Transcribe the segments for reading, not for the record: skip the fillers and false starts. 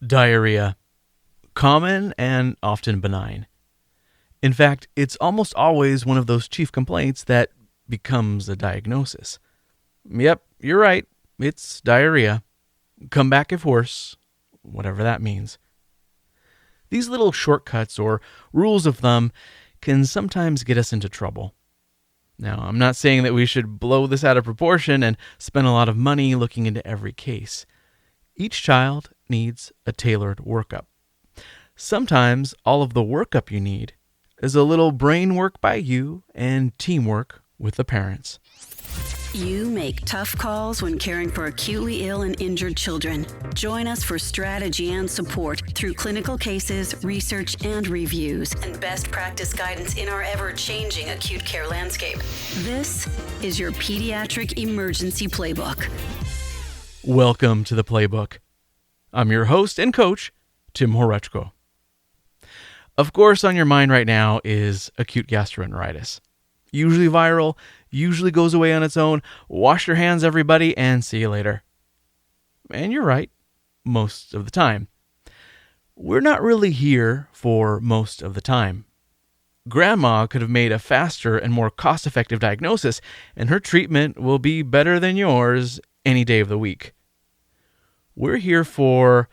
Diarrhea. Common and often benign. In fact, it's almost always one of those chief complaints that becomes a diagnosis. Yep, you're right. It's diarrhea. Come back if worse, whatever that means. These little shortcuts or rules of thumb can sometimes get us into trouble. Now, I'm not saying that we should blow this out of proportion and spend a lot of money looking into every case. Each child needs a tailored workup. Sometimes all of the workup you need is a little brain work by you and teamwork with the parents. You make tough calls when caring for acutely ill and injured children. Join us for strategy and support through clinical cases, research, and reviews, and best practice guidance in our ever-changing acute care landscape. This is your Pediatric Emergency Playbook. Welcome to the Playbook. I'm your host and coach, Tim Horechko. Of course, on your mind right now is acute gastroenteritis. Usually viral, usually goes away on its own. Wash your hands, everybody, and see you later. And you're right, most of the time. We're not really here for most of the time. Grandma could have made a faster and more cost-effective diagnosis, and her treatment will be better than yours any day of the week. We're here for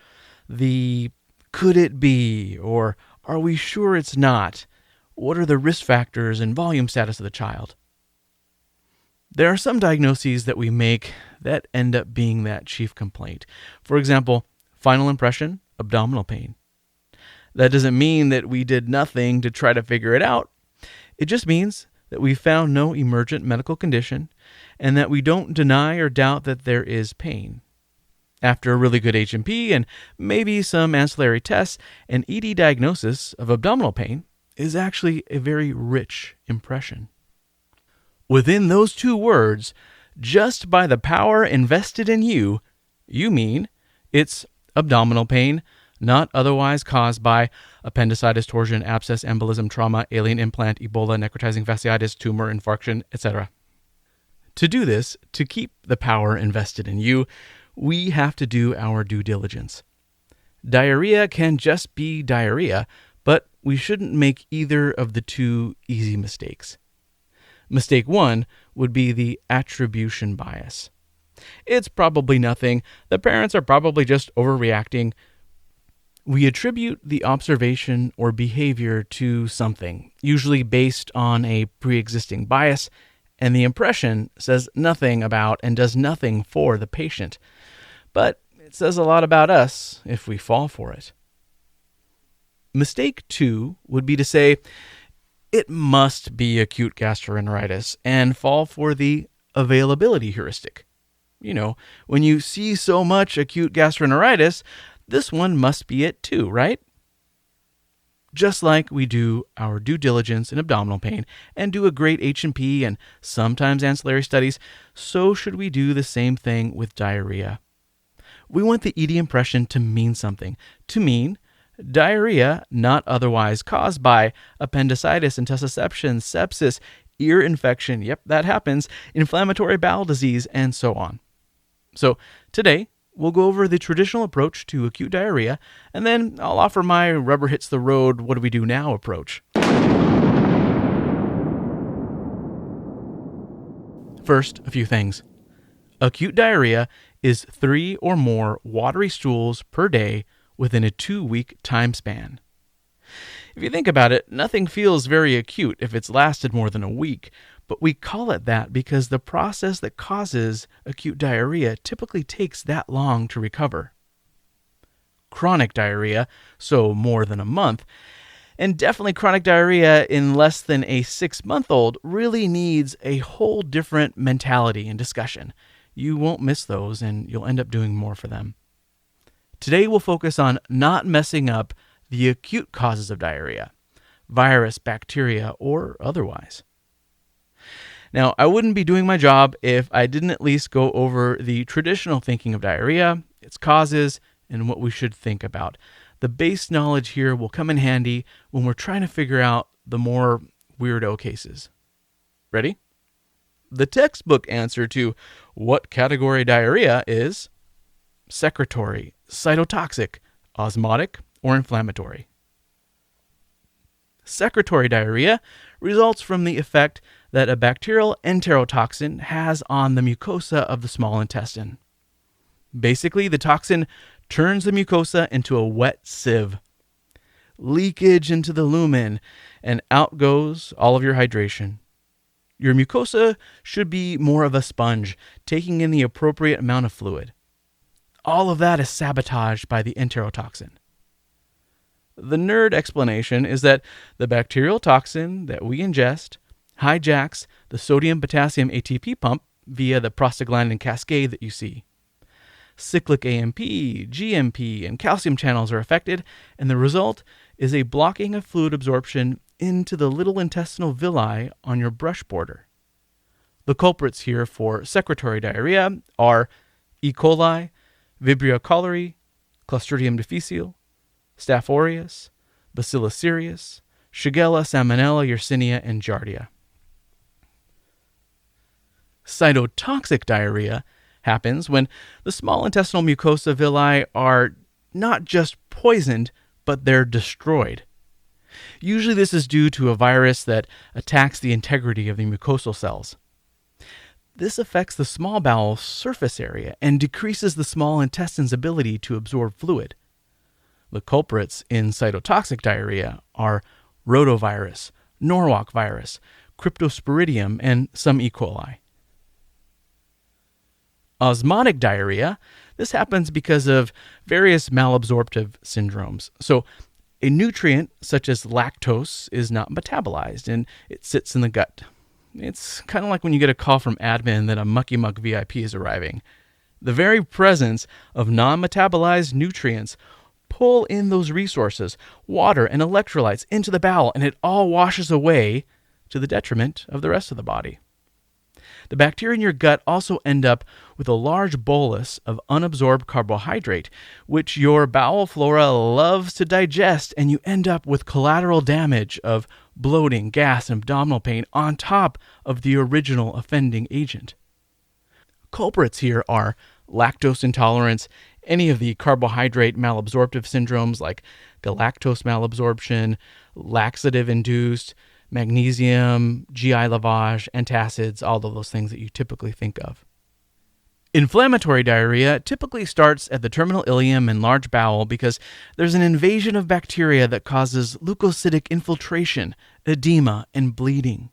the could it be, or are we sure it's not? What are the risk factors and volume status of the child? There are some diagnoses that we make that end up being that chief complaint. For example, final impression, abdominal pain. That doesn't mean that we did nothing to try to figure it out. It just means that we found no emergent medical condition and that we don't deny or doubt that there is pain. After a really good H&P and maybe some ancillary tests, an ED diagnosis of abdominal pain is actually a very rich impression. Within those two words, just by the power invested in you, you mean it's abdominal pain, not otherwise caused by appendicitis-torsion, abscess, embolism, trauma, alien implant, Ebola, necrotizing fasciitis, tumor, infarction, etc. To do this, to keep the power invested in you, we have to do our due diligence. Diarrhea can just be diarrhea, but we shouldn't make either of the two easy mistakes. Mistake one would be the attribution bias. It's probably nothing. The parents are probably just overreacting. We attribute the observation or behavior to something, usually based on a pre-existing bias, and the impression says nothing about and does nothing for the patient. But it says a lot about us if we fall for it. Mistake two would be to say, it must be acute gastroenteritis, and fall for the availability heuristic. You know, when you see so much acute gastroenteritis, this one must be it too, right? Just like we do our due diligence in abdominal pain and do a great H&P and sometimes ancillary studies, so should we do the same thing with diarrhea. We want the ED impression to mean something, to mean diarrhea not otherwise caused by appendicitis-torsion-intussusception, sepsis, ear infection, yep, that happens, inflammatory bowel disease, and so on. So today, we'll go over the traditional approach to acute diarrhea, and then I'll offer my rubber hits the road, what do we do now approach. First, a few things. Acute diarrhea is 3 or more watery stools per day within a 2-week time span. If you think about it, nothing feels very acute if it's lasted more than a week, but we call it that because the process that causes acute diarrhea typically takes that long to recover. Chronic diarrhea, so more than a month, and definitely chronic diarrhea in less than a 6-month-old really needs a whole different mentality and discussion. You won't miss those, and you'll end up doing more for them. Today we'll focus on not messing up the acute causes of diarrhea, virus, bacteria, or otherwise. Now, I wouldn't be doing my job if I didn't at least go over the traditional thinking of diarrhea, its causes, and what we should think about. The base knowledge here will come in handy when we're trying to figure out the more weirdo cases. Ready? The textbook answer to what category diarrhea is Secretory, Cytotoxic, osmotic, or inflammatory. Secretory diarrhea results from the effect that a bacterial enterotoxin has on the mucosa of the small intestine. Basically, the toxin turns the mucosa into a wet sieve. Leakage into the lumen, and out goes all of your hydration. Your mucosa should be more of a sponge, taking in the appropriate amount of fluid. All of that is sabotaged by the enterotoxin. The nerd explanation is that the bacterial toxin that we ingest hijacks the sodium-potassium ATP pump via the prostaglandin cascade that you see. Cyclic AMP, GMP, and calcium channels are affected, and the result is a blocking of fluid absorption into the little intestinal villi on your brush border. The culprits here for secretory diarrhea are E. coli, Vibrio cholerae, Clostridium difficile, Staph aureus, Bacillus cereus, Shigella, Salmonella, Yersinia, and Giardia. Cytotoxic diarrhea happens when the small intestinal mucosa villi are not just poisoned, but they're destroyed. Usually this is due to a virus that attacks the integrity of the mucosal cells. This affects the small bowel surface area and decreases the small intestine's ability to absorb fluid. The culprits in cytotoxic diarrhea are rotavirus, Norwalk virus, Cryptosporidium, and some E. coli. Osmotic diarrhea, this happens because of various malabsorptive syndromes. So a nutrient such as lactose is not metabolized and it sits in the gut. It's kind of like when you get a call from admin that a Mucky Muck VIP is arriving. The very presence of non-metabolized nutrients pull in those resources, water and electrolytes, into the bowel, and it all washes away to the detriment of the rest of the body. The bacteria in your gut also end up with a large bolus of unabsorbed carbohydrate, which your bowel flora loves to digest, and you end up with collateral damage of bloating, gas, and abdominal pain on top of the original offending agent. Culprits here are lactose intolerance, any of the carbohydrate malabsorptive syndromes like galactose malabsorption, laxative-induced, magnesium, GI lavage, antacids, all of those things that you typically think of. Inflammatory diarrhea typically starts at the terminal ileum and large bowel because there's an invasion of bacteria that causes leukocytic infiltration, edema, and bleeding.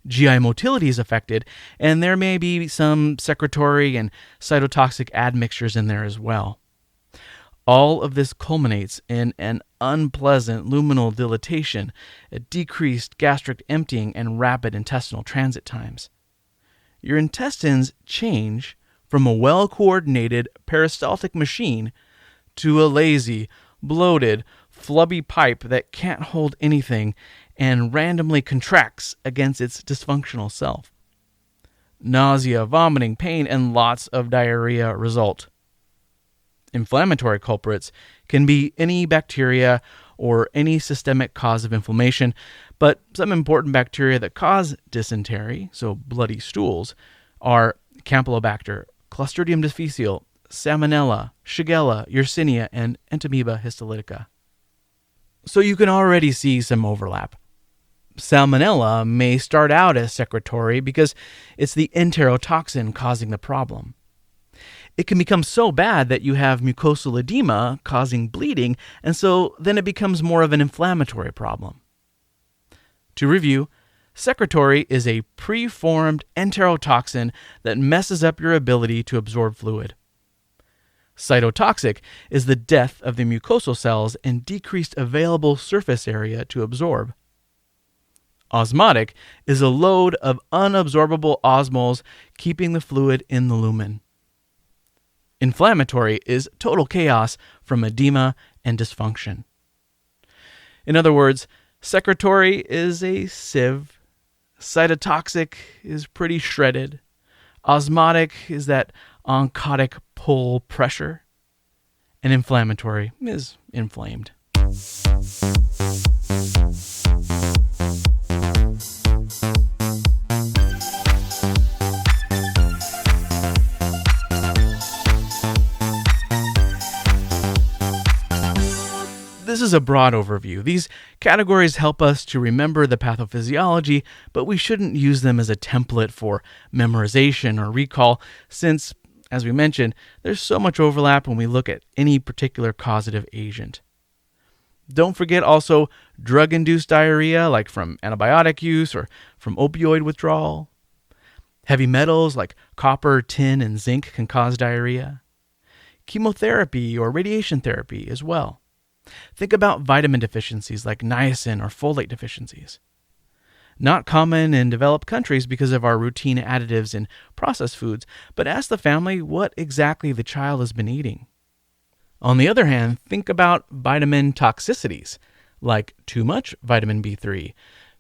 GI motility is affected, and there may be some secretory and cytotoxic admixtures in there as well. All of this culminates in an unpleasant luminal dilatation, a decreased gastric emptying, and rapid intestinal transit times. Your intestines change from a well-coordinated peristaltic machine to a lazy, bloated, flubby pipe that can't hold anything and randomly contracts against its dysfunctional self. Nausea, vomiting, pain, and lots of diarrhea result. Inflammatory culprits can be any bacteria or any systemic cause of inflammation, but some important bacteria that cause dysentery, so bloody stools, are Campylobacter, Clostridium difficile, Salmonella, Shigella, Yersinia, and Entamoeba histolytica. So you can already see some overlap. Salmonella may start out as secretory because it's the enterotoxin causing the problem. It can become so bad that you have mucosal edema causing bleeding, and so then it becomes more of an inflammatory problem. To review, secretory is a preformed enterotoxin that messes up your ability to absorb fluid. Cytotoxic is the death of the mucosal cells and decreased available surface area to absorb. Osmotic is a load of unabsorbable osmoles keeping the fluid in the lumen. Inflammatory is total chaos from edema and dysfunction. In other words, secretory is a sieve, cytotoxic is pretty shredded, osmotic is that oncotic pull pressure, and inflammatory is inflamed. This is a broad overview. These categories help us to remember the pathophysiology, but we shouldn't use them as a template for memorization or recall since, as we mentioned, there's so much overlap when we look at any particular causative agent. Don't forget also drug-induced diarrhea, like from antibiotic use or from opioid withdrawal. Heavy metals like copper, tin, and zinc can cause diarrhea. Chemotherapy or radiation therapy as well. Think about vitamin deficiencies like niacin or folate deficiencies. Not common in developed countries because of our routine additives in processed foods, but ask the family what exactly the child has been eating. On the other hand, think about vitamin toxicities like too much vitamin B3,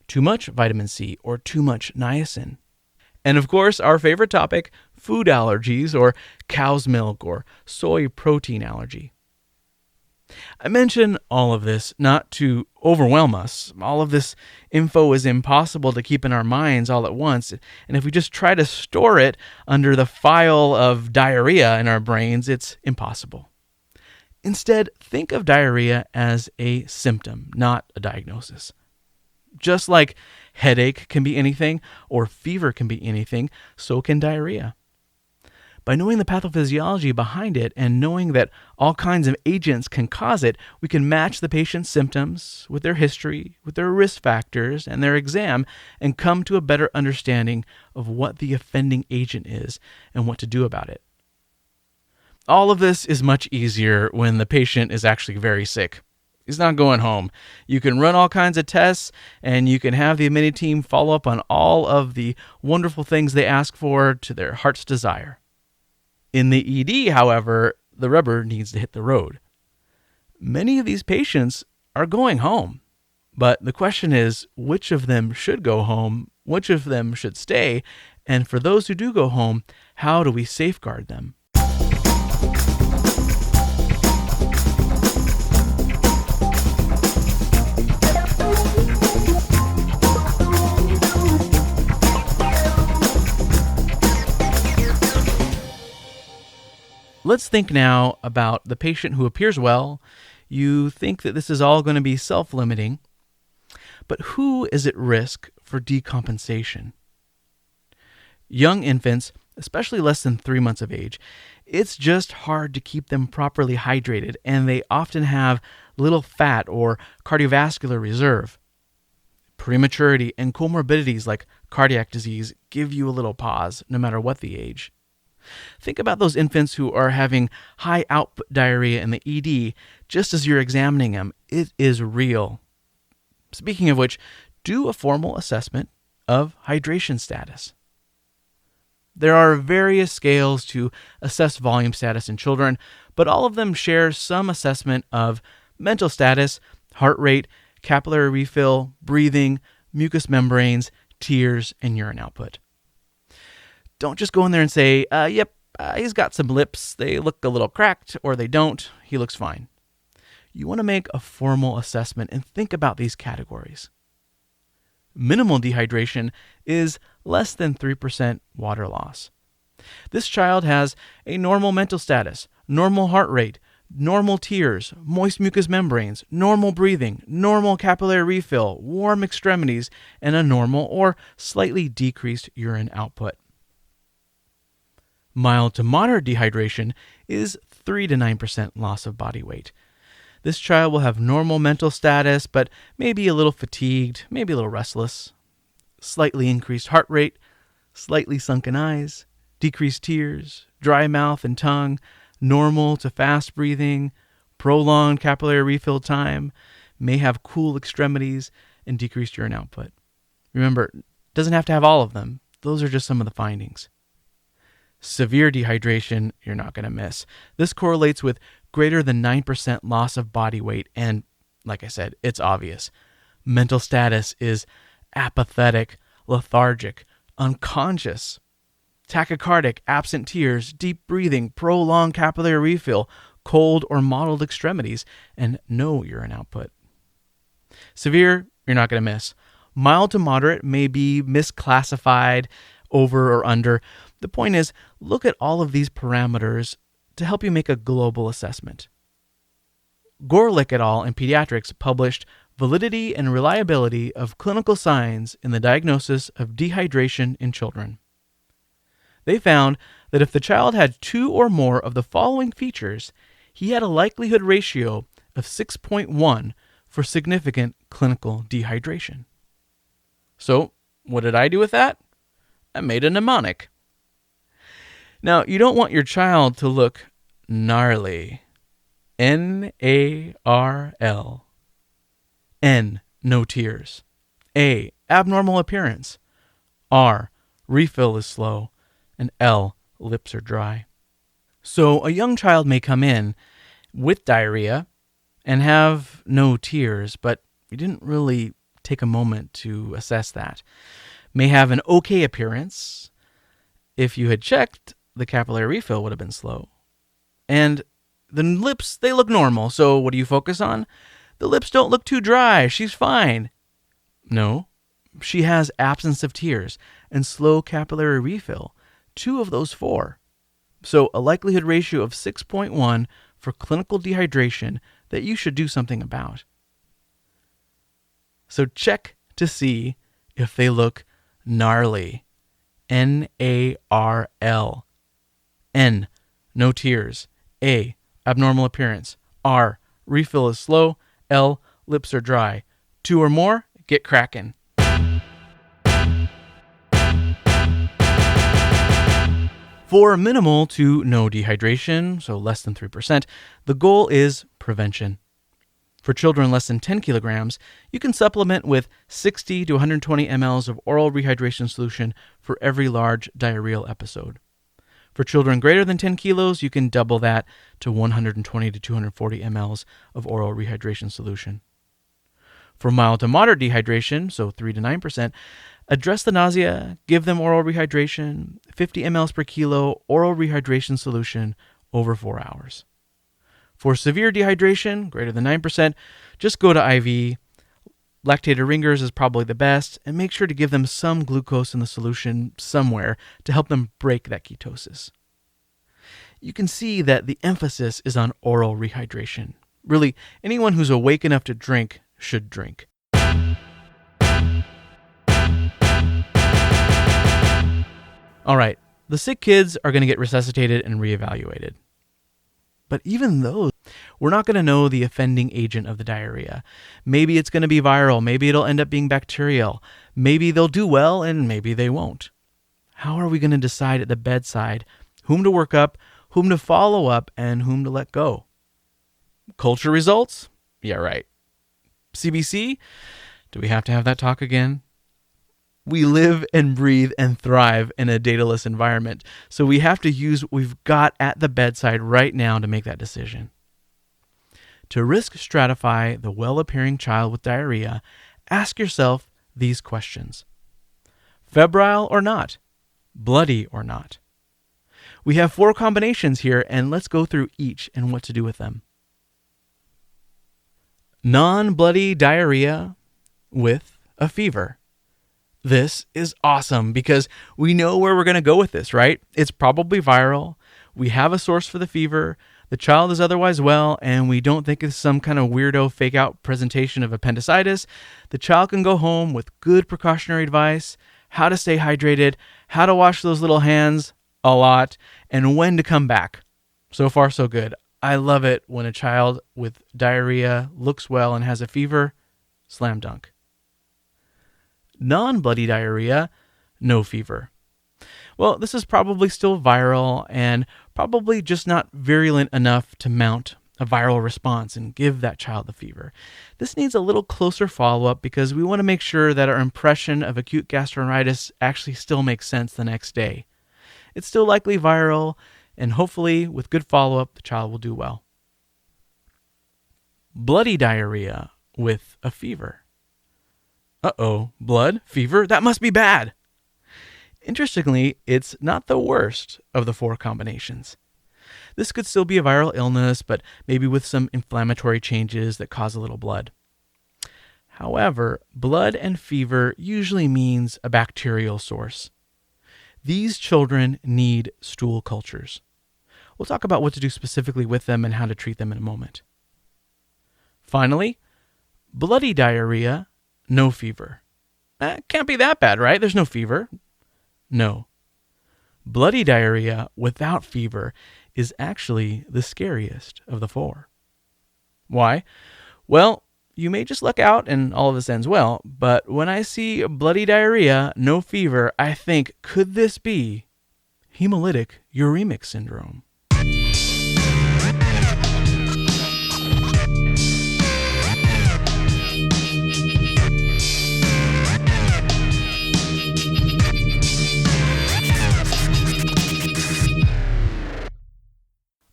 too much vitamin C, or too much niacin. And of course, our favorite topic, food allergies or cow's milk or soy protein allergy. I mention all of this not to overwhelm us. All of this info is impossible to keep in our minds all at once, and if we just try to store it under the file of diarrhea in our brains, it's impossible. Instead, think of diarrhea as a symptom, not a diagnosis. Just like headache can be anything, or fever can be anything, so can diarrhea. By knowing the pathophysiology behind it and knowing that all kinds of agents can cause it, we can match the patient's symptoms with their history, with their risk factors, and their exam, and come to a better understanding of what the offending agent is and what to do about it. All of this is much easier when the patient is actually very sick. He's not going home. You can run all kinds of tests, and you can have the immunity team follow up on all of the wonderful things they ask for to their heart's desire. In the ED, however, the rubber needs to hit the road. Many of these patients are going home, but the question is, which of them should go home, which of them should stay, and for those who do go home, how do we safeguard them? Let's think now about the patient who appears well. You think that this is all going to be self-limiting, but who is at risk for decompensation? Young infants, especially less than 3 months of age, it's just hard to keep them properly hydrated, and they often have little fat or cardiovascular reserve. Prematurity and comorbidities like cardiac disease give you a little pause, no matter what the age. Think about those infants who are having high output diarrhea in the ED just as you're examining them. It is real. Speaking of which, do a formal assessment of hydration status. There are various scales to assess volume status in children, but all of them share some assessment of mental status, heart rate, capillary refill, breathing, mucous membranes, tears, and urine output. Don't just go in there and say, he's got some lips, they look a little cracked, or they don't, he looks fine. You want to make a formal assessment and think about these categories. Minimal dehydration is less than 3% water loss. This child has a normal mental status, normal heart rate, normal tears, moist mucous membranes, normal breathing, normal capillary refill, warm extremities, and a normal or slightly decreased urine output. Mild to moderate dehydration is 3 to 9% loss of body weight. This child will have normal mental status, but maybe a little fatigued, maybe a little restless, slightly increased heart rate, slightly sunken eyes, decreased tears, dry mouth and tongue, normal to fast breathing, prolonged capillary refill time, may have cool extremities, and decreased urine output. Remember, it doesn't have to have all of them. Those are just some of the findings. Severe dehydration, you're not going to miss. This correlates with greater than 9% loss of body weight, and like I said, it's obvious. Mental status is apathetic, lethargic, unconscious, tachycardic, absent tears, deep breathing, prolonged capillary refill, cold or mottled extremities, and no urine output. Severe, you're not going to miss. Mild to moderate may be misclassified over or under. The point is, look at all of these parameters to help you make a global assessment. Gorlick et al. In Pediatrics published Validity and Reliability of Clinical Signs in the Diagnosis of Dehydration in Children. They found that if the child had 2 or more of the following features, he had a likelihood ratio of 6.1 for significant clinical dehydration. So, what did I do with that? I made a mnemonic. Now, you don't want your child to look gnarly. N-A-R-L. N, no tears. A, abnormal appearance. R, refill is slow. And L, lips are dry. So a young child may come in with diarrhea and have no tears, but you didn't really take a moment to assess that. May have an okay appearance. If you had checked, the capillary refill would have been slow. And the lips, they look normal, so what do you focus on? The lips don't look too dry, she's fine. No, she has absence of tears and slow capillary refill, 2 of those 4. So a likelihood ratio of 6.1 for clinical dehydration that you should do something about. So check to see if they look gnarly. N-A-R-L. N, no tears. A, abnormal appearance. R, refill is slow. L, lips are dry. 2 or more, get cracking. For minimal to no dehydration, so less than 3%, the goal is prevention. For children less than 10 kilograms, you can supplement with 60 to 120 mLs of oral rehydration solution for every large diarrheal episode. For children greater than 10 kilos, you can double that to 120 to 240 mLs of oral rehydration solution. For mild to moderate dehydration, so 3 to 9%, address the nausea, give them oral rehydration, 50 mLs per kilo oral rehydration solution over 4 hours. For severe dehydration, greater than 9%, just go to IV. Lactated ringers is probably the best, and make sure to give them some glucose in the solution somewhere to help them break that ketosis. You can see that the emphasis is on oral rehydration. Really, anyone who's awake enough to drink should drink. All right, the sick kids are going to get resuscitated and reevaluated. But even those, we're not going to know the offending agent of the diarrhea. Maybe it's going to be viral. Maybe it'll end up being bacterial. Maybe they'll do well and maybe they won't. How are we going to decide at the bedside whom to work up, whom to follow up, and whom to let go? Culture results? Yeah, right. CBC? Do we have to have that talk again? We live and breathe and thrive in a dataless environment, so we have to use what we've got at the bedside right now to make that decision. To risk stratify the well-appearing child with diarrhea, ask yourself these questions. Febrile or not? Bloody or not? We have 4 combinations here, and let's go through each and what to do with them. Non-bloody diarrhea with a fever. This is awesome because we know where we're going to go with this, right? It's probably viral. We have a source for the fever. The child is otherwise well, and we don't think it's some kind of weirdo fake out presentation of appendicitis. The child can go home with good precautionary advice, how to stay hydrated, how to wash those little hands a lot, and when to come back. So far, so good. I love it when a child with diarrhea looks well and has a fever. Slam dunk. Non-bloody diarrhea, no fever. Well, this is probably still viral and probably just not virulent enough to mount a viral response and give that child the fever. This needs a little closer follow-up because we want to make sure that our impression of acute gastroenteritis actually still makes sense the next day. It's still likely viral, and hopefully with good follow-up, the child will do well. Bloody diarrhea with a fever. Uh-oh, blood, fever, that must be bad. Interestingly, it's not the worst of the 4 combinations. This could still be a viral illness, but maybe with some inflammatory changes that cause a little blood. However, blood and fever usually means a bacterial source. These children need stool cultures. We'll talk about what to do specifically with them and how to treat them in a moment. Finally, bloody diarrhea, no fever. Can't be that bad, right? There's no fever. No. Bloody diarrhea without fever is actually the scariest of the four. Why? Well, you may just luck out and all of this ends well, but when I see bloody diarrhea, no fever, I think, could this be hemolytic uremic syndrome?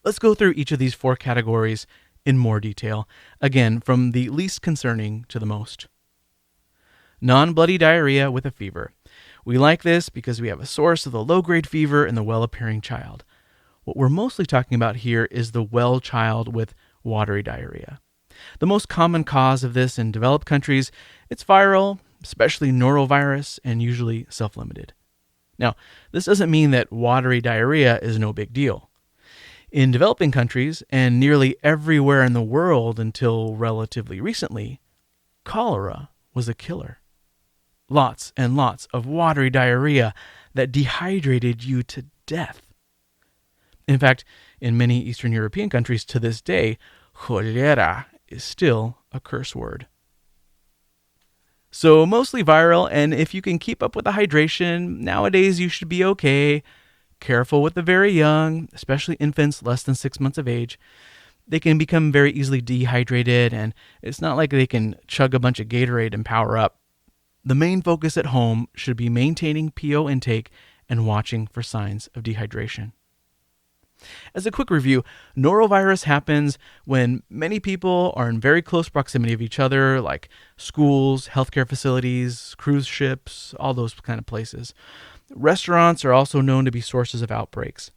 Let's go through each of these four categories in more detail, again, from the least concerning to the most. Non-bloody diarrhea with a fever. We like this because we have a source of the low-grade fever in the well-appearing child. What we're mostly talking about here is the well child with watery diarrhea. The most common cause of this in developed countries, it's viral, especially norovirus, and usually self-limited. Now, this doesn't mean that watery diarrhea is no big deal. In developing countries, and nearly everywhere in the world until relatively recently, cholera was a killer. Lots and lots of watery diarrhea that dehydrated you to death. In fact, in many Eastern European countries to this day, cholera is still a curse word. So mostly viral, and if you can keep up with the hydration, nowadays you should be okay. Careful with the very young, especially infants less than 6 months of age. They can become very easily dehydrated, and it's not like they can chug a bunch of Gatorade and power up. The main focus at home should be maintaining PO intake and watching for signs of dehydration. As a quick review, norovirus happens when many people are in very close proximity of each other, like schools, healthcare facilities, cruise ships, all those kind of places. Restaurants are also known to be sources of outbreaks.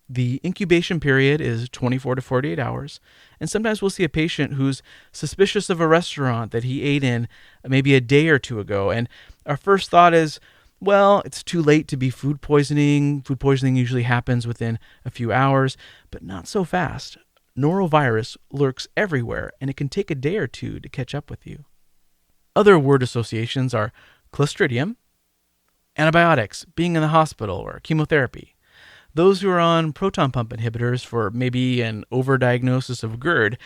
The incubation period is 24 to 48 hours, and sometimes we'll see a patient who's suspicious of a restaurant that he ate in maybe a day or two ago, and our first thought is, well, it's too late to be food poisoning. Food poisoning usually happens within a few hours, but not so fast. Norovirus lurks everywhere, and it can take a day or two to catch up with you. Other word associations are Clostridium, antibiotics, being in the hospital, or chemotherapy. Those who are on proton pump inhibitors for maybe an overdiagnosis of GERD,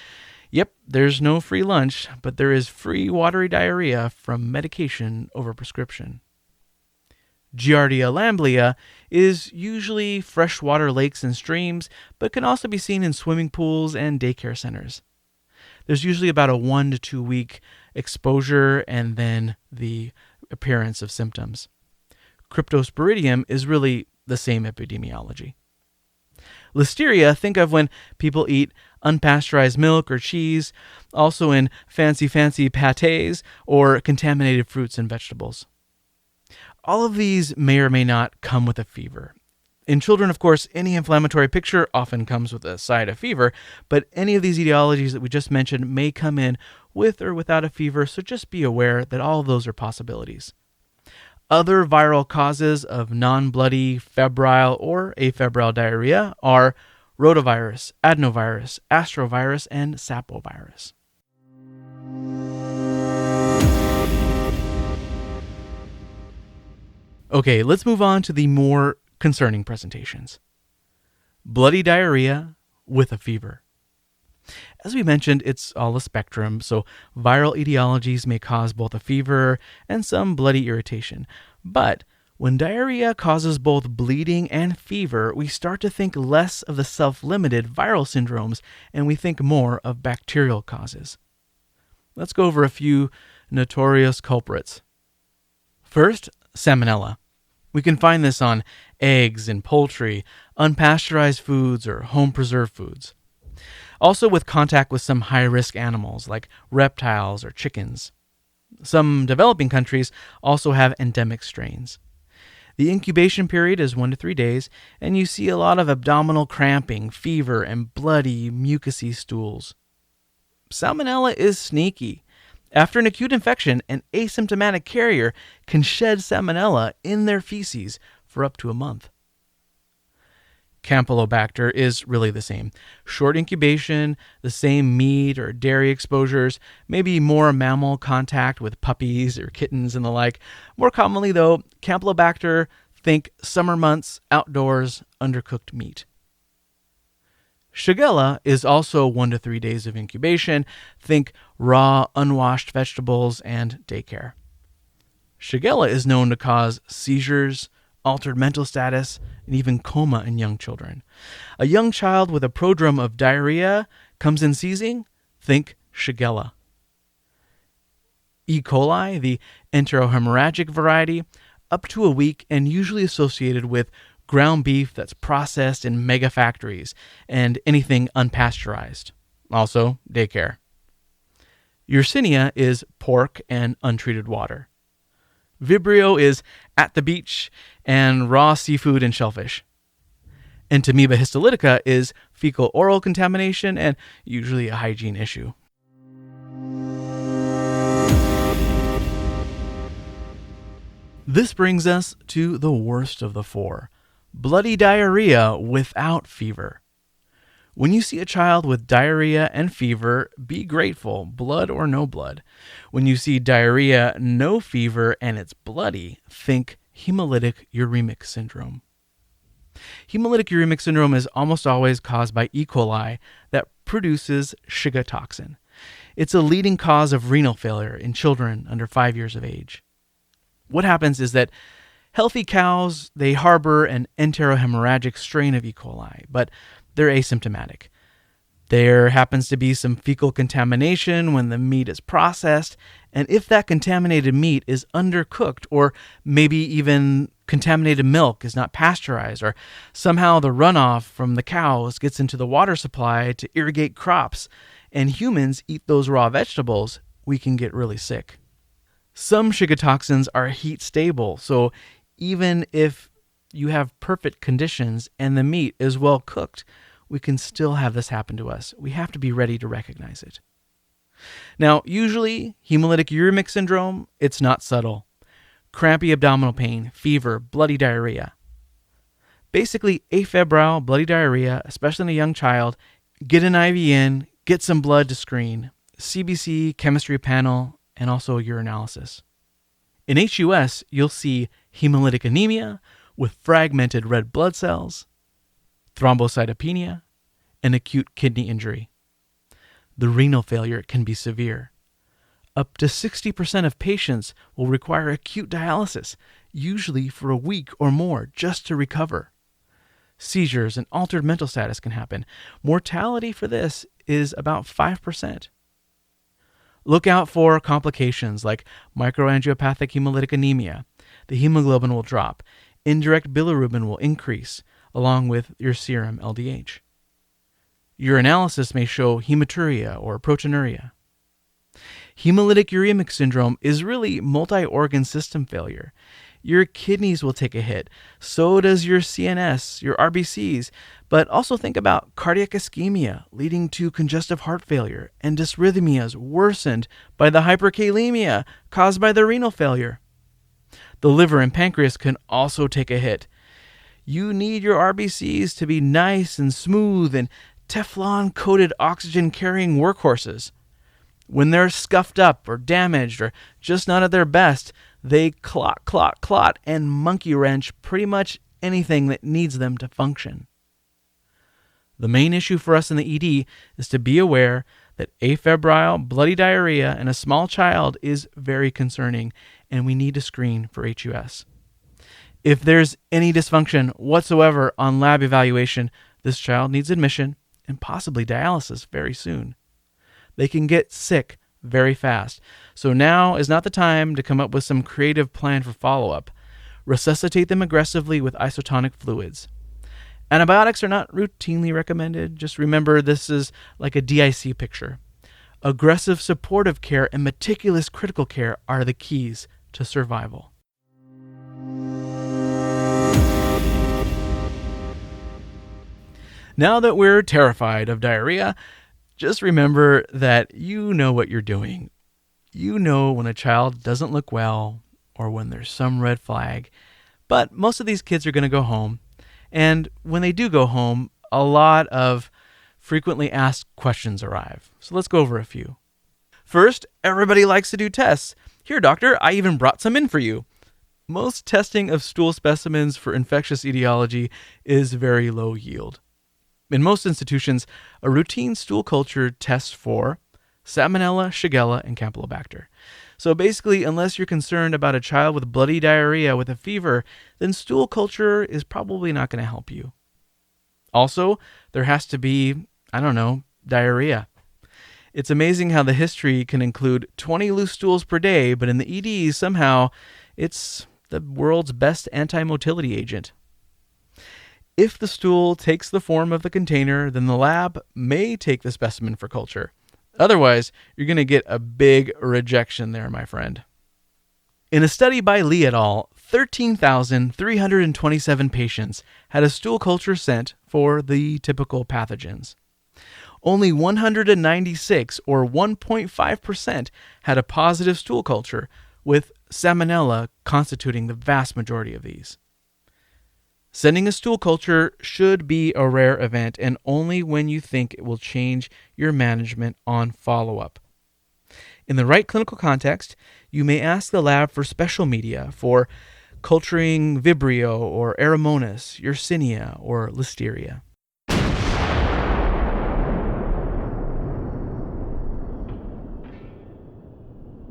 yep, there's no free lunch, but there is free watery diarrhea from medication over prescription. Giardia lamblia is usually freshwater lakes and streams, but can also be seen in swimming pools and daycare centers. There's usually about a 1 to 2 week exposure and then the appearance of symptoms. Cryptosporidium is really the same epidemiology. Listeria, think of when people eat unpasteurized milk or cheese, also in fancy pâtés or contaminated fruits and vegetables. All of these may or may not come with a fever. In children, of course, any inflammatory picture often comes with a side of fever, but any of these etiologies that we just mentioned may come in with or without a fever, so just be aware that all of those are possibilities. Other viral causes of non-bloody, febrile, or afebrile diarrhea are rotavirus, adenovirus, astrovirus, and sapovirus. Okay, let's move on to the more concerning presentations. Bloody diarrhea with a fever. As we mentioned, it's all a spectrum, so viral etiologies may cause both a fever and some bloody irritation. But when diarrhea causes both bleeding and fever, we start to think less of the self-limited viral syndromes and we think more of bacterial causes. Let's go over a few notorious culprits. First, Salmonella. We can find this on eggs and poultry, unpasteurized foods, or home-preserved foods. Also with contact with some high-risk animals like reptiles or chickens. Some developing countries also have endemic strains. The incubation period is 1 to 3 days, and you see a lot of abdominal cramping, fever, and bloody, mucousy stools. Salmonella is sneaky. After an acute infection, an asymptomatic carrier can shed salmonella in their feces for up to a month. Campylobacter is really the same. Short incubation, the same meat or dairy exposures, maybe more mammal contact with puppies or kittens and the like. More commonly, though, Campylobacter, think summer months, outdoors, undercooked meat. Shigella is also 1 to 3 days of incubation. Think raw, unwashed vegetables and daycare. Shigella is known to cause seizures, altered mental status, and even coma in young children. A young child with a prodrome of diarrhea comes in seizing, think Shigella. E. coli, the enterohemorrhagic variety, up to a week and usually associated with ground beef that's processed in mega factories and anything unpasteurized. Also, daycare. Yersinia is pork and untreated water. Vibrio is at the beach and raw seafood and shellfish. Entamoeba histolytica is fecal-oral contamination and usually a hygiene issue. This brings us to the worst of the four: bloody diarrhea without fever. When you see a child with diarrhea and fever, be grateful, blood or no blood. When you see diarrhea, no fever, and it's bloody, think hemolytic uremic syndrome. Hemolytic uremic syndrome is almost always caused by E. coli that produces Shiga toxin. It's a leading cause of renal failure in children under 5 years of age. What happens is that healthy cows, they harbor an enterohemorrhagic strain of E. coli, but they're asymptomatic. There happens to be some fecal contamination when the meat is processed, and if that contaminated meat is undercooked, or maybe even contaminated milk is not pasteurized, or somehow the runoff from the cows gets into the water supply to irrigate crops, and humans eat those raw vegetables, we can get really sick. Some Shiga toxins are heat stable, so even if you have perfect conditions and the meat is well cooked, we can still have this happen to us. We have to be ready to recognize it. Now, usually, hemolytic uremic syndrome, it's not subtle. Crampy abdominal pain, fever, bloody diarrhea. Basically, afebrile bloody diarrhea, especially in a young child, get an IV in, get some blood to screen, CBC, chemistry panel, and also urinalysis. In HUS, you'll see hemolytic anemia with fragmented red blood cells, thrombocytopenia, and acute kidney injury. The renal failure can be severe. Up to 60% of patients will require acute dialysis, usually for a week or more, just to recover. Seizures and altered mental status can happen. Mortality for this is about 5%. Look out for complications like microangiopathic hemolytic anemia. The hemoglobin will drop. Indirect bilirubin will increase, along with your serum LDH. Urinalysis may show hematuria or proteinuria. Hemolytic uremic syndrome is really multi-organ system failure. Your kidneys will take a hit, so does your CNS, your RBCs, but also think about cardiac ischemia leading to congestive heart failure and dysrhythmias worsened by the hyperkalemia caused by the renal failure. The liver and pancreas can also take a hit. You need your RBCs to be nice and smooth and Teflon-coated oxygen-carrying workhorses. When they're scuffed up or damaged or just not at their best, they clot, and monkey wrench pretty much anything that needs them to function. The main issue for us in the ED is to be aware that afebrile bloody diarrhea in a small child is very concerning, and we need to screen for HUS. If there's any dysfunction whatsoever on lab evaluation, this child needs admission and possibly dialysis very soon. They can get sick very fast, so now is not the time to come up with some creative plan for follow-up. Resuscitate them aggressively with isotonic fluids. Antibiotics are not routinely recommended. Just remember this is like a DIC picture. Aggressive supportive care and meticulous critical care are the keys to survival. Now that we're terrified of diarrhea, just remember that you know what you're doing. You know when a child doesn't look well or when there's some red flag, but most of these kids are going to go home And when they do go home, a lot of frequently asked questions arrive. So let's go over a few. First, everybody likes to do tests. Here, doctor, I even brought some in for you. Most testing of stool specimens for infectious etiology is very low yield. In most institutions, a routine stool culture tests for Salmonella, Shigella, and Campylobacter. So basically, unless you're concerned about a child with bloody diarrhea with a fever, then stool culture is probably not going to help you. Also, there has to be, diarrhea. It's amazing how the history can include 20 loose stools per day, but in the ED, somehow, it's the world's best anti-motility agent. If the stool takes the form of the container, then the lab may take the specimen for culture. Otherwise, you're going to get a big rejection there, my friend. In a study by Lee et al., 13,327 patients had a stool culture sent for the typical pathogens. Only 196, or 1.5%, had a positive stool culture, with Salmonella constituting the vast majority of these. Sending a stool culture should be a rare event and only when you think it will change your management on follow-up. In the right clinical context, you may ask the lab for special media for culturing Vibrio or Aeromonas, Yersinia, or Listeria.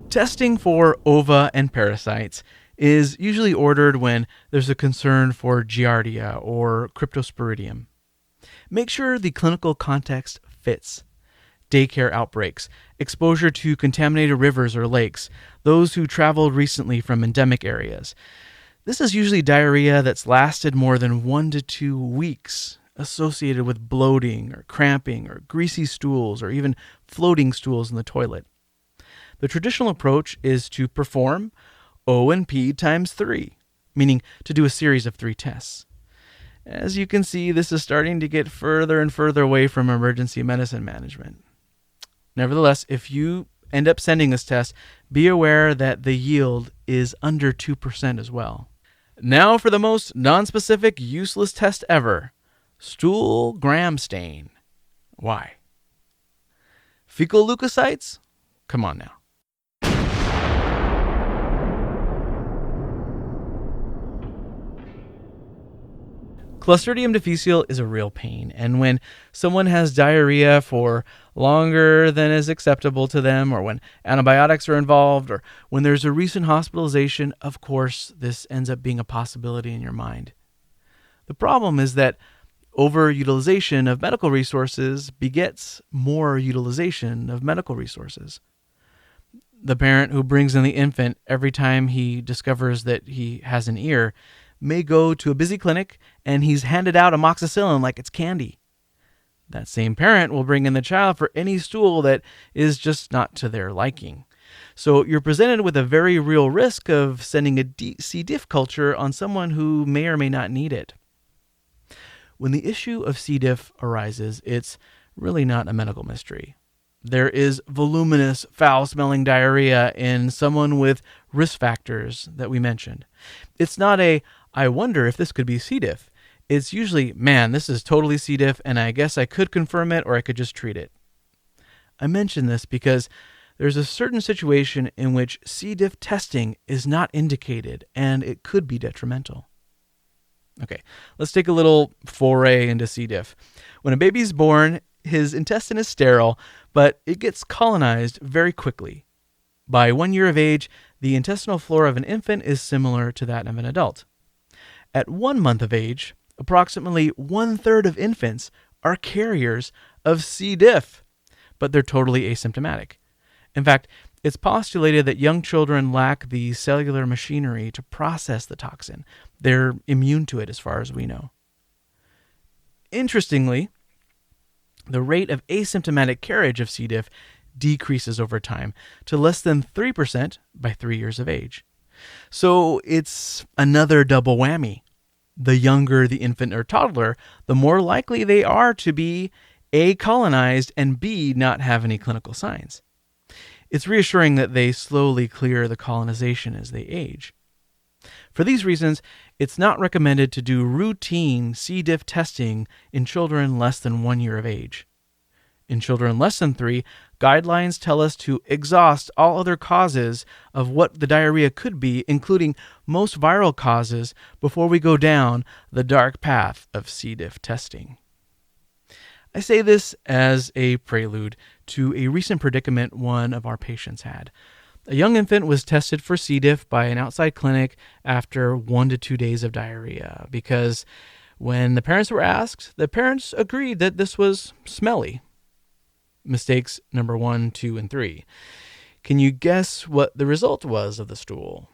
Testing for ova and parasites is usually ordered when there's a concern for Giardia or Cryptosporidium. Make sure the clinical context fits. Daycare outbreaks, exposure to contaminated rivers or lakes, those who traveled recently from endemic areas. This is usually diarrhea that's lasted more than 1 to 2 weeks, associated with bloating or cramping or greasy stools or even floating stools in the toilet. The traditional approach is to perform O and P times 3, meaning to do a series of 3 tests. As you can see, this is starting to get further and further away from emergency medicine management. Nevertheless, if you end up sending this test, be aware that the yield is under 2% as well. Now for the most nonspecific, useless test ever, stool gram stain. Why? Fecal leukocytes? Come on now. Clostridium difficile is a real pain, and when someone has diarrhea for longer than is acceptable to them, or when antibiotics are involved, or when there's a recent hospitalization, of course, this ends up being a possibility in your mind. The problem is that overutilization of medical resources begets more utilization of medical resources. The parent who brings in the infant every time he discovers that he has an ear may go to a busy clinic and he's handed out amoxicillin like it's candy. That same parent will bring in the child for any stool that is just not to their liking. So you're presented with a very real risk of sending a C. diff culture on someone who may or may not need it. When the issue of C. diff arises, it's really not a medical mystery. There is voluminous, foul-smelling diarrhea in someone with risk factors that we mentioned. It's not I wonder if this could be C. diff. It's usually, man, this is totally C. diff, and I guess I could confirm it or I could just treat it. I mention this because there's a certain situation in which C. diff testing is not indicated, and it could be detrimental. Okay, let's take a little foray into C. diff. When a baby's born, his intestine is sterile, but it gets colonized very quickly. By 1 year of age, the intestinal flora of an infant is similar to that of an adult. At 1 month of age, approximately 1/3 of infants are carriers of C. diff, but they're totally asymptomatic. In fact, it's postulated that young children lack the cellular machinery to process the toxin. They're immune to it as far as we know. Interestingly, the rate of asymptomatic carriage of C. diff decreases over time to less than 3% by 3 years of age. So it's another double whammy. The younger the infant or toddler, the more likely they are to be A, colonized, and B, not have any clinical signs. It's reassuring that they slowly clear the colonization as they age. For these reasons, it's not recommended to do routine C. diff testing in children less than 1 year of age. In children less than 3, guidelines tell us to exhaust all other causes of what the diarrhea could be, including most viral causes, before we go down the dark path of C. diff testing. I say this as a prelude to a recent predicament one of our patients had. A young infant was tested for C. diff by an outside clinic after 1 to 2 days of diarrhea because when the parents were asked, the parents agreed that this was smelly. Mistakes number 1, 2, and 3. Can you guess what the result was of the stool?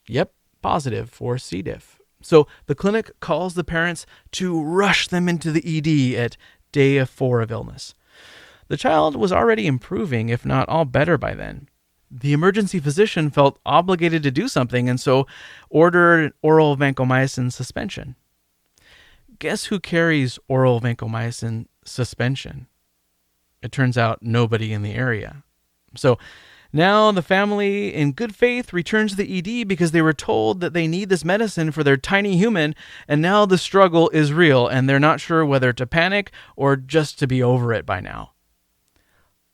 Yep, positive for C. diff. So the clinic calls the parents to rush them into the ED at day 4 of illness. The child was already improving, if not all better by then. The emergency physician felt obligated to do something and so ordered oral vancomycin suspension. Guess who carries oral vancomycin suspension? It turns out nobody in the area. So now the family, in good faith, returns to the ED because they were told that they need this medicine for their tiny human, and now the struggle is real, and they're not sure whether to panic or just to be over it by now.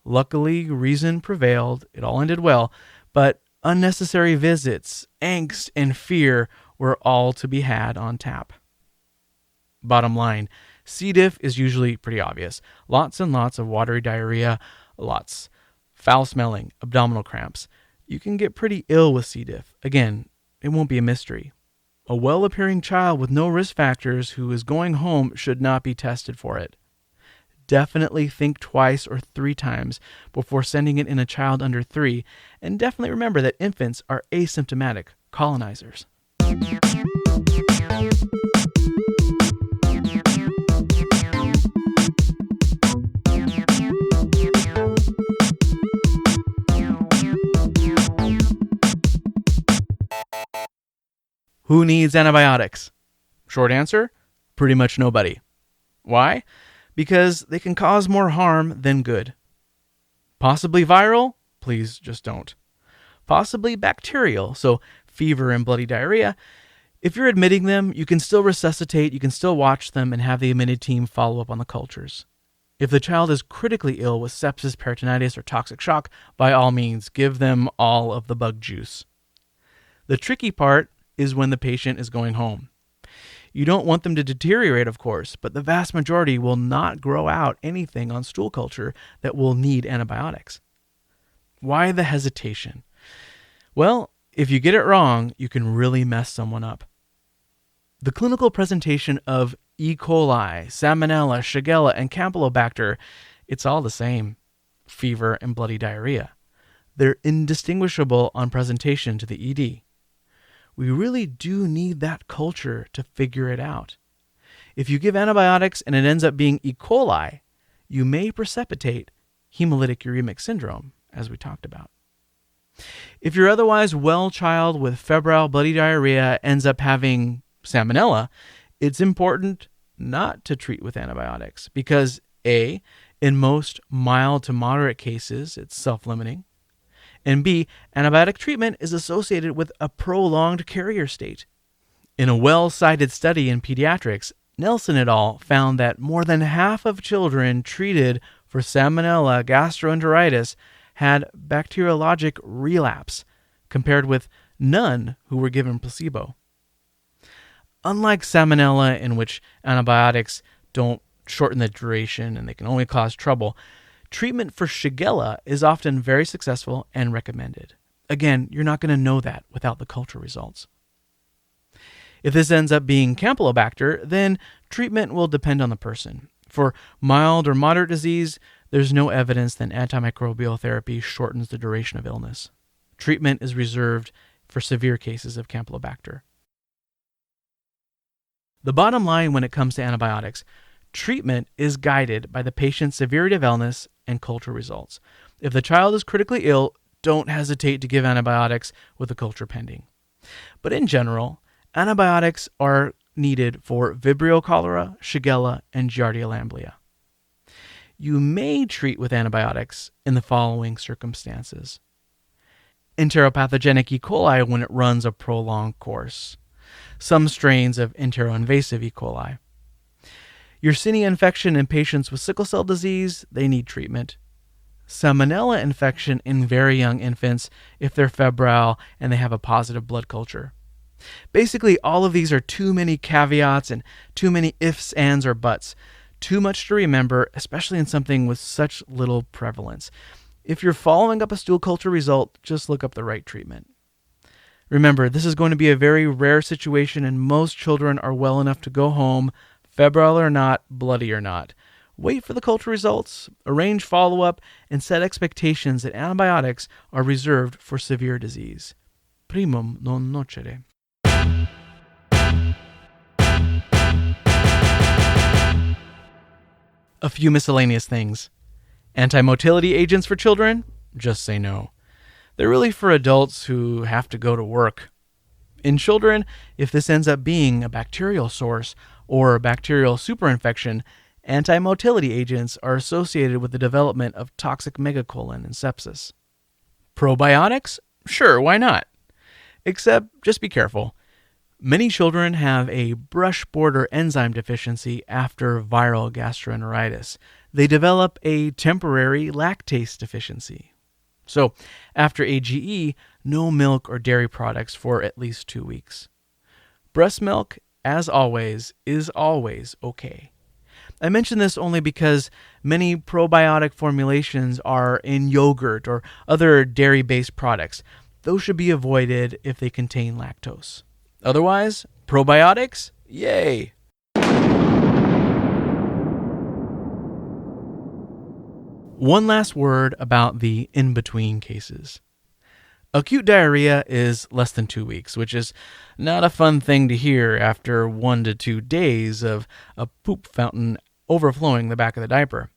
Luckily, reason prevailed. It all ended well, but unnecessary visits, angst, and fear were all to be had on tap. Bottom line, C. diff is usually pretty obvious. Lots and lots of watery diarrhea, lots. Foul smelling, abdominal cramps. You can get pretty ill with C. diff. Again, it won't be a mystery. A well-appearing child with no risk factors who is going home should not be tested for it. Definitely think twice or 3 times before sending it in a child under 3, and definitely remember that infants are asymptomatic colonizers. Who needs antibiotics? Short answer, pretty much nobody. Why? Because they can cause more harm than good. Possibly viral? Please just don't. Possibly bacterial, so fever and bloody diarrhea. If you're admitting them, you can still resuscitate, you can still watch them, and have the admitted team follow up on the cultures. If the child is critically ill with sepsis, peritonitis, or toxic shock, by all means, give them all of the bug juice. The tricky part is when the patient is going home. You don't want them to deteriorate, of course, but the vast majority will not grow out anything on stool culture that will need antibiotics. Why the hesitation? Well, if you get it wrong, you can really mess someone up. The clinical presentation of E. coli, Salmonella, Shigella, and Campylobacter, it's all the same. Fever and bloody diarrhea. They're indistinguishable on presentation to the ED. We really do need that culture to figure it out. If you give antibiotics and it ends up being E. coli, you may precipitate hemolytic uremic syndrome, as we talked about. If your otherwise well child with febrile bloody diarrhea ends up having salmonella, it's important not to treat with antibiotics because A, in most mild to moderate cases, it's self-limiting, and B, antibiotic treatment is associated with a prolonged carrier state. In a well-cited study in pediatrics, Nelson et al. Found that more than half of children treated for Salmonella gastroenteritis had bacteriologic relapse, compared with none who were given placebo. Unlike Salmonella, in which antibiotics don't shorten the duration and they can only cause trouble, treatment for Shigella is often very successful and recommended. Again, you're not going to know that without the culture results. If this ends up being Campylobacter, then treatment will depend on the person. For mild or moderate disease, there's no evidence that antimicrobial therapy shortens the duration of illness. Treatment is reserved for severe cases of Campylobacter. The bottom line when it comes to antibiotics, treatment is guided by the patient's severity of illness and culture results. If the child is critically ill, don't hesitate to give antibiotics with the culture pending. But in general, antibiotics are needed for Vibrio cholera, Shigella, and Giardia lamblia. You may treat with antibiotics in the following circumstances. Enteropathogenic E. coli when it runs a prolonged course. some strains of enteroinvasive E. coli. Yersinia infection in patients with sickle cell disease, they need treatment. Salmonella infection in very young infants if they're febrile and they have a positive blood culture. Basically, all of these are too many caveats and too many ifs, ands, or buts. Too much to remember, especially in something with such little prevalence. If you're following up a stool culture result, just look up the right treatment. Remember, this is going to be a very rare situation, and most children are well enough to go home, febrile or not, bloody or not. Wait for the culture results, arrange follow-up, and set expectations that antibiotics are reserved for severe disease. Primum non nocere. A few miscellaneous things. Anti-motility agents for children? Just say no. They're really for adults who have to go to work. In children, if this ends up being a bacterial source or a bacterial superinfection, anti-motility agents are associated with the development of toxic megacolon and sepsis. Probiotics? Sure, why not? Except, just be careful. Many children have a brush border enzyme deficiency after viral gastroenteritis. They develop a temporary lactase deficiency. So, after AGE, no milk or dairy products for at least 2 weeks. Breast milk, as always, is always okay. I mention this only because many probiotic formulations are in yogurt or other dairy-based products. Those should be avoided if they contain lactose. Otherwise, probiotics? Yay! One last word about the in-between cases. Acute diarrhea is less than 2 weeks, which is not a fun thing to hear after 1 to 2 days of a poop fountain overflowing the back of the diaper.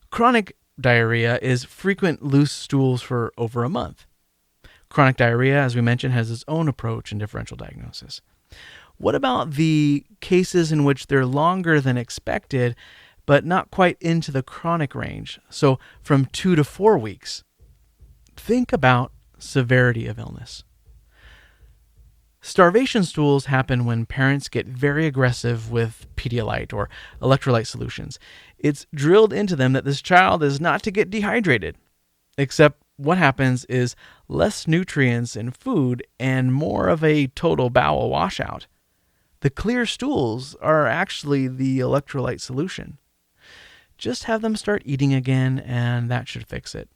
Chronic diarrhea is frequent loose stools for over a month. Chronic diarrhea, as we mentioned, has its own approach and differential diagnosis. What about the cases in which they're longer than expected, but not quite into the chronic range, so from 2 to 4 weeks? Think about severity of illness. Starvation stools happen when parents get very aggressive with Pedialyte or electrolyte solutions. It's drilled into them that this child is not to get dehydrated. Except what happens is less nutrients in food and more of a total bowel washout. The clear stools are actually the electrolyte solution. Just have them start eating again, and that should fix it.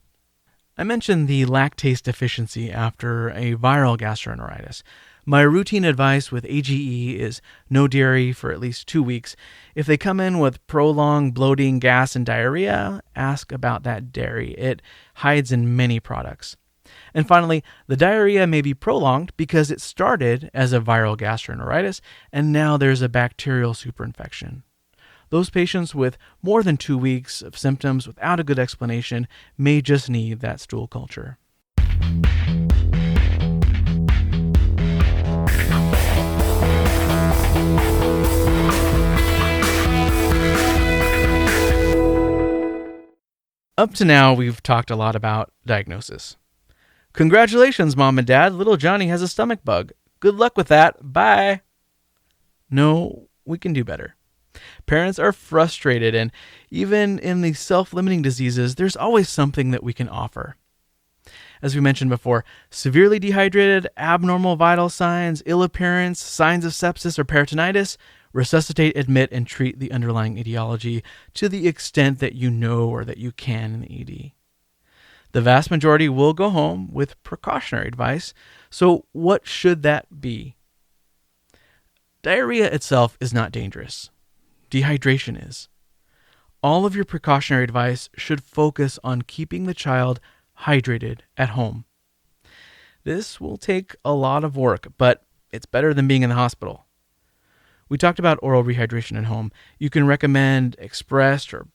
I mentioned the lactase deficiency after a viral gastroenteritis. My routine advice with AGE is no dairy for at least 2 weeks. If they come in with prolonged bloating, gas, and diarrhea, ask about that dairy. It hides in many products. And finally, the diarrhea may be prolonged because it started as a viral gastroenteritis and now there's a bacterial superinfection. Those patients with more than 2 weeks of symptoms without a good explanation may just need that stool culture. Up to now, we've talked a lot about diagnosis. Congratulations, Mom and Dad, little Johnny has a stomach bug. Good luck with that. Bye. No, we can do better. Parents are frustrated, and even in the self-limiting diseases, there's always something that we can offer. As we mentioned before, severely dehydrated, abnormal vital signs, ill appearance, signs of sepsis or peritonitis, resuscitate, admit, and treat the underlying etiology to the extent that you know or that you can in the ED. The vast majority will go home with precautionary advice, so what should that be? Diarrhea itself is not dangerous. Dehydration is. All of your precautionary advice should focus on keeping the child hydrated at home. This will take a lot of work, but it's better than being in the hospital. We talked about oral rehydration at home. You can recommend expressed or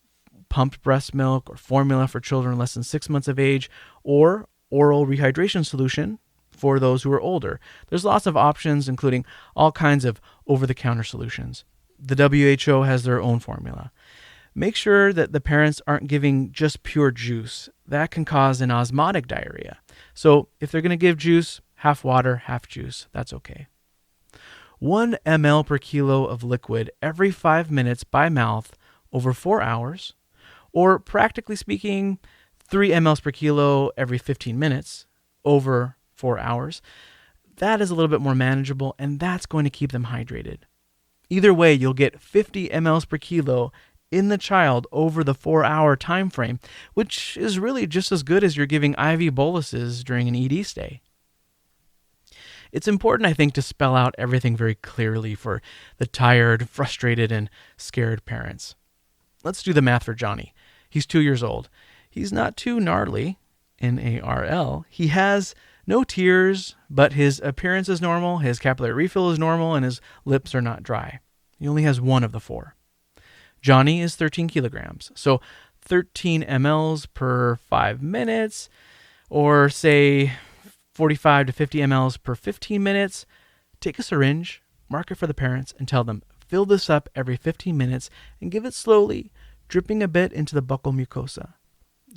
pumped breast milk or formula for children less than 6 months of age, or oral rehydration solution for those who are older. There's lots of options, including all kinds of over-the-counter solutions. The WHO has their own formula. Make sure that the parents aren't giving just pure juice. That can cause an osmotic diarrhea. So if they're going to give juice, half water, half juice, that's okay. 1 ml per kilo of liquid every 5 minutes by mouth over 4 hours, or practically speaking, 3 mLs per kilo every 15 minutes over 4 hours. That is a little bit more manageable, and that's going to keep them hydrated. Either way, you'll get 50 mLs per kilo in the child over the 4-hour time frame, which is really just as good as you're giving IV boluses during an ED stay. It's important, I think, to spell out everything very clearly for the tired, frustrated, and scared parents. Let's do the math for Johnny. He's 2 years old. He's not too gnarly, N-A-R-L. He has no tears, but his appearance is normal, his capillary refill is normal, and his lips are not dry. He only has one of the 4. Johnny is 13 kilograms, so 13 mLs per 5 minutes, or say 45 to 50 mLs per 15 minutes. Take a syringe, mark it for the parents, and tell them, fill this up every 15 minutes and give it slowly, dripping a bit into the buccal mucosa.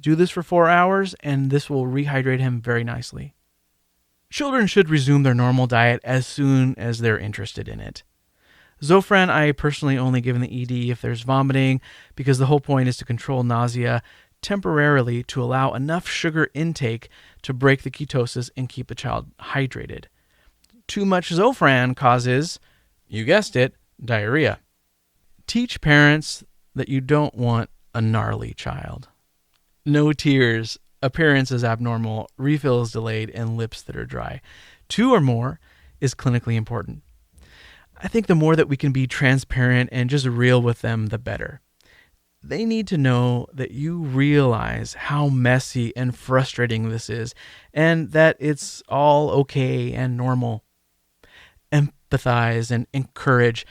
Do this for 4 hours, and this will rehydrate him very nicely. Children should resume their normal diet as soon as they're interested in it. Zofran, I personally only give in the ED if there's vomiting, because the whole point is to control nausea temporarily to allow enough sugar intake to break the ketosis and keep the child hydrated. Too much Zofran causes, you guessed it, diarrhea. Teach parents that you don't want a gnarly child. No tears, appearance is abnormal, refill is delayed, and lips that are dry. 2 or more is clinically important. I think the more that we can be transparent and just real with them, the better. They need to know that you realize how messy and frustrating this is, and that it's all okay and normal. Empathize and encourage.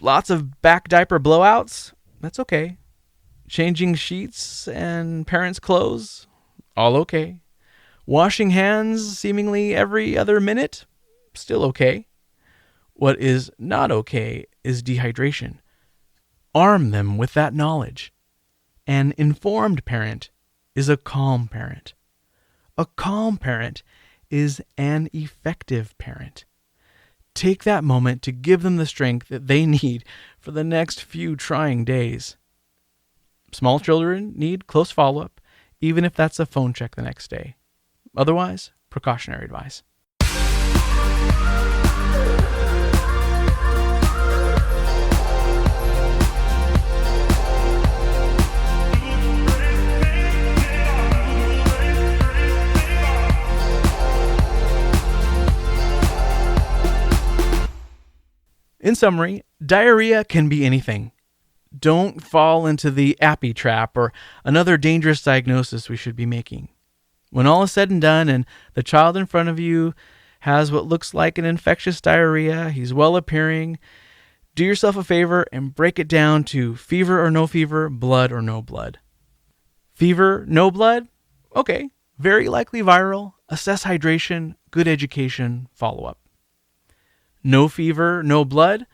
Lots of back diaper blowouts? That's okay. Changing sheets and parents' clothes? All okay. Washing hands seemingly every other minute? Still okay. What is not okay is dehydration. Arm them with that knowledge. An informed parent is a calm parent. A calm parent is an effective parent. Take that moment to give them the strength that they need for the next few trying days. Small children need close follow-up, even if that's a phone check the next day. Otherwise, precautionary advice. In summary, diarrhea can be anything. Don't fall into the appy trap or another dangerous diagnosis we should be making. When all is said and done and the child in front of you has what looks like an infectious diarrhea, he's well appearing, do yourself a favor and break it down to fever or no fever, blood or no blood. Fever, no blood? Okay, very likely viral. Assess hydration, good education, follow-up. No fever, no blood?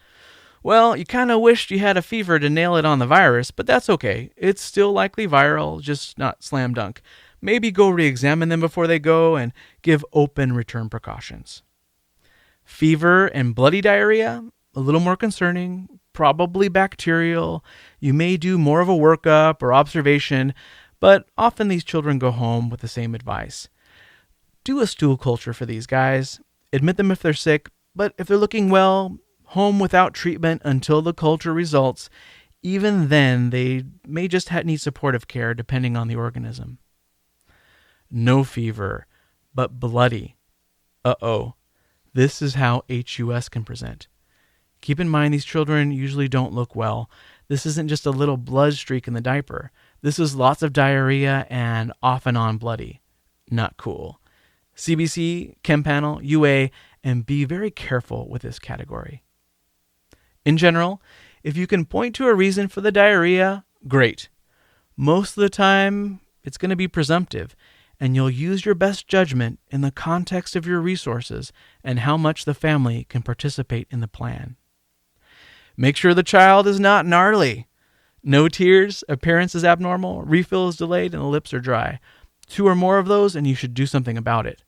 Well, you kind of wished you had a fever to nail it on the virus, but that's okay. It's still likely viral, just not slam dunk. Maybe go re-examine them before they go and give open return precautions. Fever and bloody diarrhea? A little more concerning, probably bacterial. You may do more of a workup or observation, but often these children go home with the same advice. Do a stool culture for these guys. Admit them if they're sick, but if they're looking well, home without treatment until the culture results. Even then, they may just need supportive care depending on the organism. No fever, but bloody. Uh-oh. This is how HUS can present. Keep in mind these children usually don't look well. This isn't just a little blood streak in the diaper. This is lots of diarrhea and off and on bloody. Not cool. CBC, Chem Panel, UA, and be very careful with this category. In general, if you can point to a reason for the diarrhea, great. Most of the time, it's going to be presumptive, and you'll use your best judgment in the context of your resources and how much the family can participate in the plan. Make sure the child is not gnarly. No tears, appearance is abnormal, refill is delayed, and the lips are dry. 2 or more of those, and you should do something about it.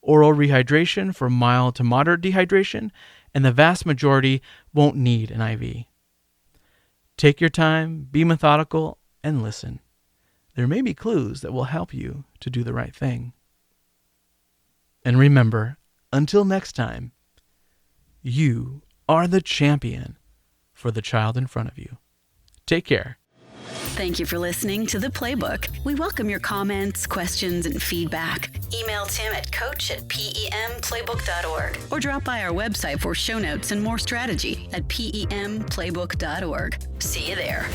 Oral rehydration for mild to moderate dehydration, and the vast majority won't need an IV. Take your time, be methodical, and listen. There may be clues that will help you to do the right thing. And remember, until next time, you are the champion for the child in front of you. Take care. Thank you for listening to The Playbook. We welcome your comments, questions, and feedback. Email Tim at coach@pemplaybook.org or drop by our website for show notes and more strategy at pemplaybook.org. See you there.